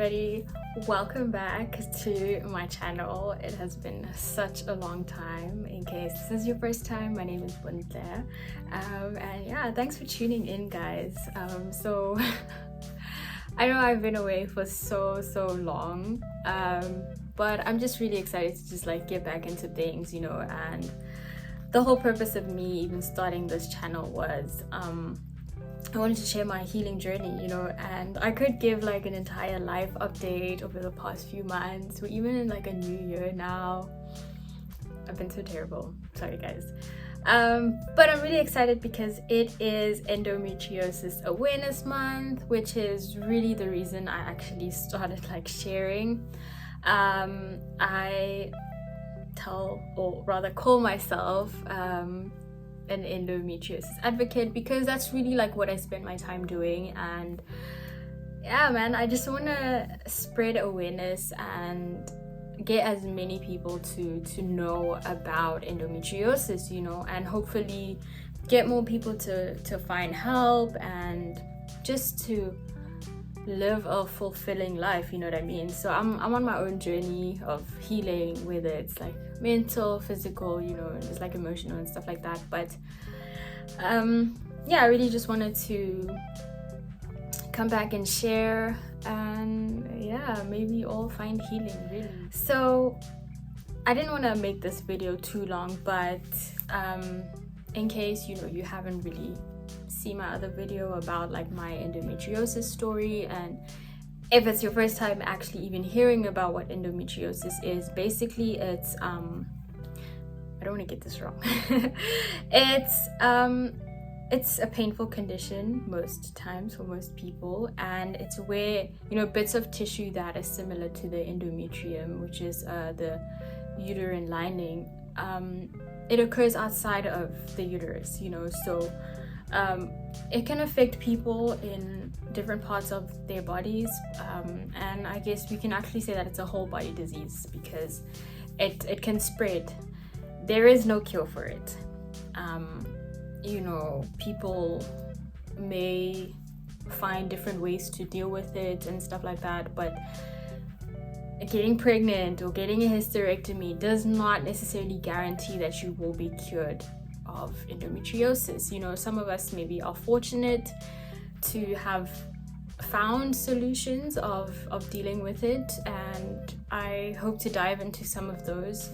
everybody, welcome back to my channel. It has been such a long time. In case this is your first time, my name is Buntle, and yeah, thanks for tuning in, guys. So I know I've been away for so long, but I'm just really excited to just like get back into things, and the whole purpose of me even starting this channel was I wanted to share my healing journey, and I could give like an entire life update over the past few months. We're even in like a new year now. I've been so terrible, sorry guys. But I'm really excited because it is Endometriosis Awareness Month, which is really the reason I actually started like sharing. I call myself an endometriosis advocate because that's really like what I spend my time doing. And yeah, man, I just want to spread awareness and get as many people to know about endometriosis, and hopefully get more people to find help and just to live a fulfilling life, you know what I mean? So I'm on my own journey of healing, whether it's like mental, physical, and just like emotional and stuff like that. But yeah, I really just wanted to come back and share, and yeah, maybe all find healing, really. So I didn't want to make this video too long, but in case you haven't really see my other video about like my endometriosis story, and if it's your first time actually even hearing about what endometriosis is, basically it's I don't want to get this wrong. It's a painful condition most times for most people, and it's where bits of tissue that is similar to the endometrium, which is the uterine lining, it occurs outside of the uterus, so it can affect people in different parts of their bodies, and I guess we can actually say that it's a whole body disease because it can spread. There is no cure for it. People may find different ways to deal with it and stuff like that, but getting pregnant or getting a hysterectomy does not necessarily guarantee that you will be cured of endometriosis. Some of us maybe are fortunate to have found solutions of dealing with it, and I hope to dive into some of those,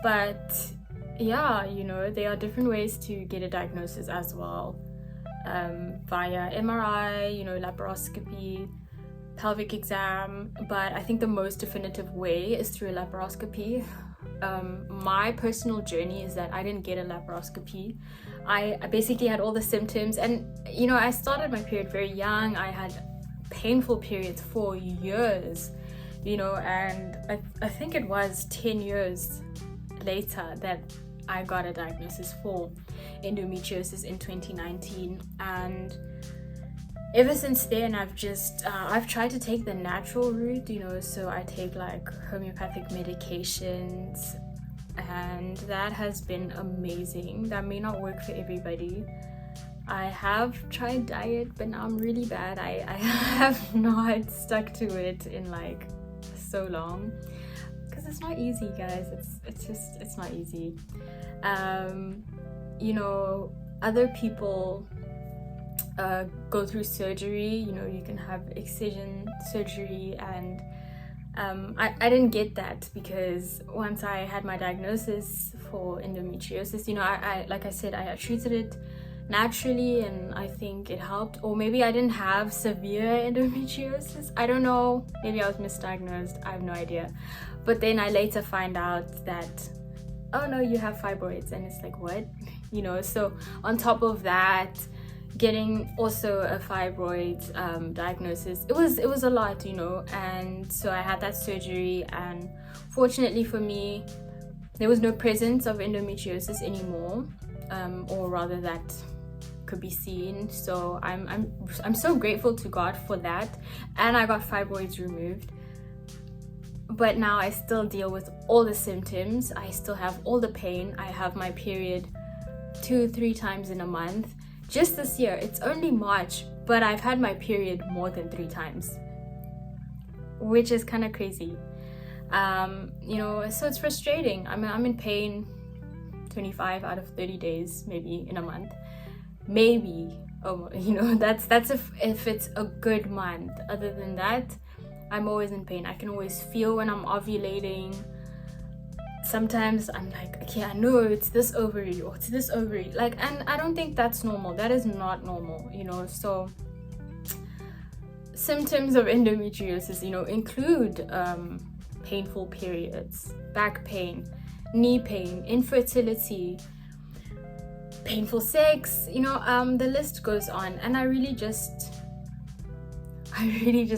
but yeah, there are different ways to get a diagnosis as well, via MRI, laparoscopy, pelvic exam, but I think the most definitive way is through a laparoscopy. My personal journey is that I didn't get a laparoscopy. I basically had all the symptoms, and I started my period very young. I had painful periods for years, and I think it was 10 years later that I got a diagnosis for endometriosis in 2019, and ever since then I've tried to take the natural route, so I take like homeopathic medications, and that has been amazing. That may not work for everybody. I have tried diet, but now I'm really bad. I have not stuck to it in like so long because it's not easy, guys. It's not easy. Other people go through surgery, you can have excision surgery, and I didn't get that because once I had my diagnosis for endometriosis, I like I said, I treated it naturally, and I think it helped. Or maybe I didn't have severe endometriosis, I don't know, maybe I was misdiagnosed, I have no idea. But then I later find out that, oh no, you have fibroids, and it's like, what? So on top of that, getting also a fibroid diagnosis, it was a lot, and so I had that surgery, and fortunately for me there was no presence of endometriosis anymore, or rather that could be seen. So I'm so grateful to God for that, and I got fibroids removed. But now I still deal with all the symptoms. I still have all the pain. I have my period 2-3 times in a month. just this year. It's only March, but I've had my period more than 3 times, which is kind of crazy. You know, so it's frustrating. I'm in pain 25 out of 30 days, maybe in a month, maybe. Oh, you know, that's if it's a good month. Other than that, I'm always in pain. I can always feel when I'm ovulating. Sometimes I'm like, okay, I know it's this ovary or it's this ovary, like, and I don't think that's normal. That is not normal, you know. So symptoms of endometriosis, you know, include painful periods, back pain, knee pain, infertility, painful sex, you know, the list goes on. And I really just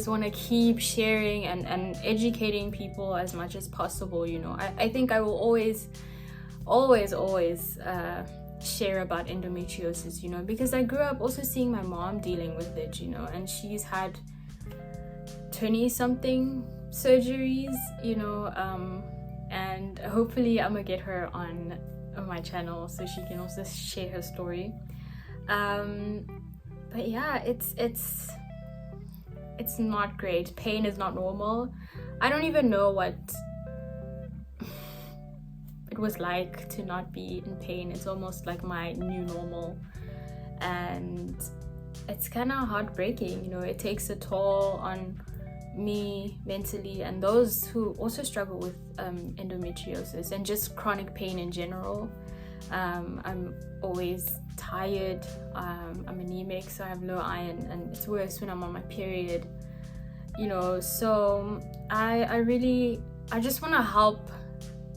want to keep sharing and educating people as much as possible, you know. I think I will always share about endometriosis, you know, because I grew up also seeing my mom dealing with it, you know, and she's had 20 something surgeries, you know, and hopefully I'm gonna get her on my channel so she can also share her story. But yeah, it's not great. Pain is not normal. I don't even know what it was like to not be in pain. It's almost like my new normal, and it's kind of heartbreaking, you know. It takes a toll on me mentally, and those who also struggle with endometriosis and just chronic pain in general. I'm always tired. I'm anemic, so I have low iron, and it's worse when I'm on my period, you know. So I just want to help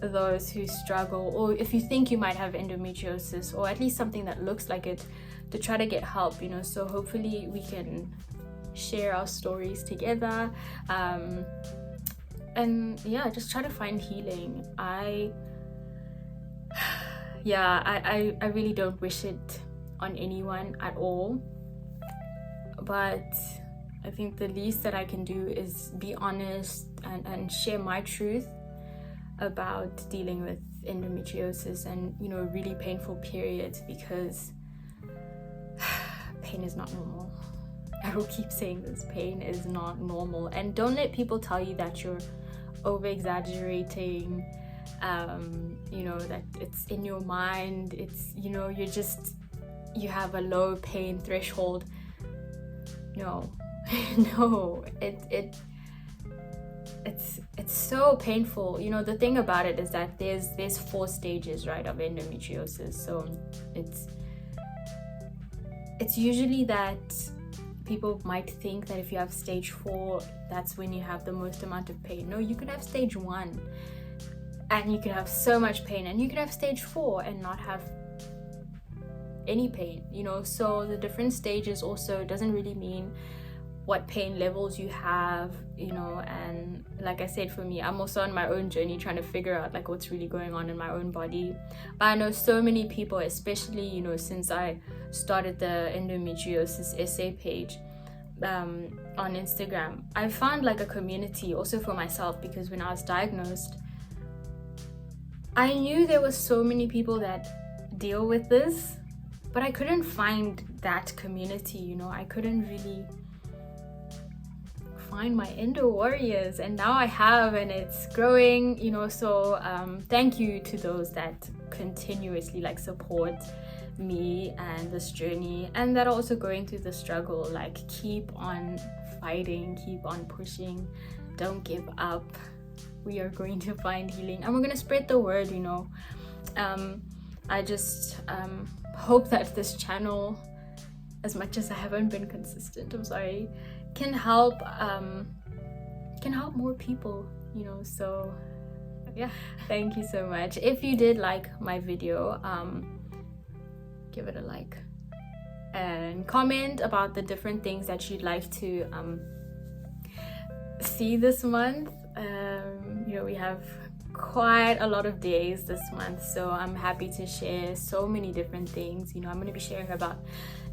those who struggle, or if you think you might have endometriosis, or at least something that looks like it, to try to get help, you know. So hopefully we can share our stories together, and yeah, just try to find healing. I really don't wish it on anyone at all, but I think the least that I can do is be honest and share my truth about dealing with endometriosis and, you know, really painful periods, because pain is not normal. I will keep saying this, pain is not normal. And don't let people tell you that you're over exaggerating, you know, that it's in your mind, it's, you know, you have a low pain threshold. No. No, it's so painful. You know, the thing about it is that there's 4 stages, right, of endometriosis. So it's usually that people might think that if you have stage 4, that's when you have the most amount of pain. No, you could have stage 1 and you could have so much pain, and you could have stage 4 and not have any pain, you know. So the different stages also doesn't really mean what pain levels you have, you know. And like I said, for me, I'm also on my own journey trying to figure out like what's really going on in my own body. But I know so many people, especially, you know, since I started the endometriosis essay page on Instagram, I found like a community also for myself, because when I was diagnosed, I knew there were so many people that deal with this, but I couldn't find that community, you know. I couldn't really find my endo warriors, and now I have, and it's growing, you know. So thank you to those that continuously like support me and this journey, and that are also going through the struggle. Like, keep on fighting, keep on pushing, don't give up. We are going to find healing, and we're going to spread the word, you know. I just hope that this channel, as much as I haven't been consistent, I'm sorry, can help more people, you know. So yeah, thank you so much. If you did like my video, give it a like and comment about the different things that you'd like to see this month. You know, we have quite a lot of days this month, so I'm happy to share so many different things. You know, I'm going to be sharing about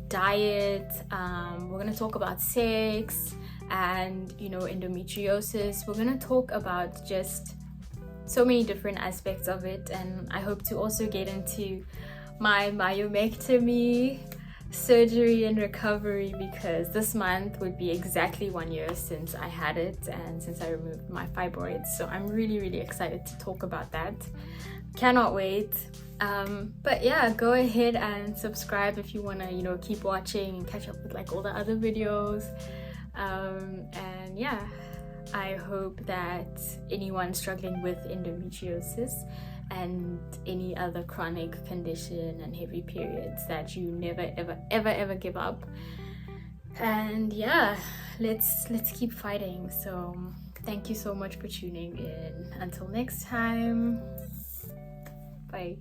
diet, we're going to talk about sex, and, you know, endometriosis. We're going to talk about just so many different aspects of it, and I hope to also get into my myomectomy surgery and recovery, because this month would be exactly 1 year since I had it and since I removed my fibroids. So I'm really excited to talk about that. Cannot wait. But yeah, go ahead and subscribe if you want to, you know, keep watching and catch up with like all the other videos. And yeah, I hope that anyone struggling with endometriosis and any other chronic condition and heavy periods, that you never ever give up. And yeah, let's keep fighting. So thank you so much for tuning in. Until next time, bye.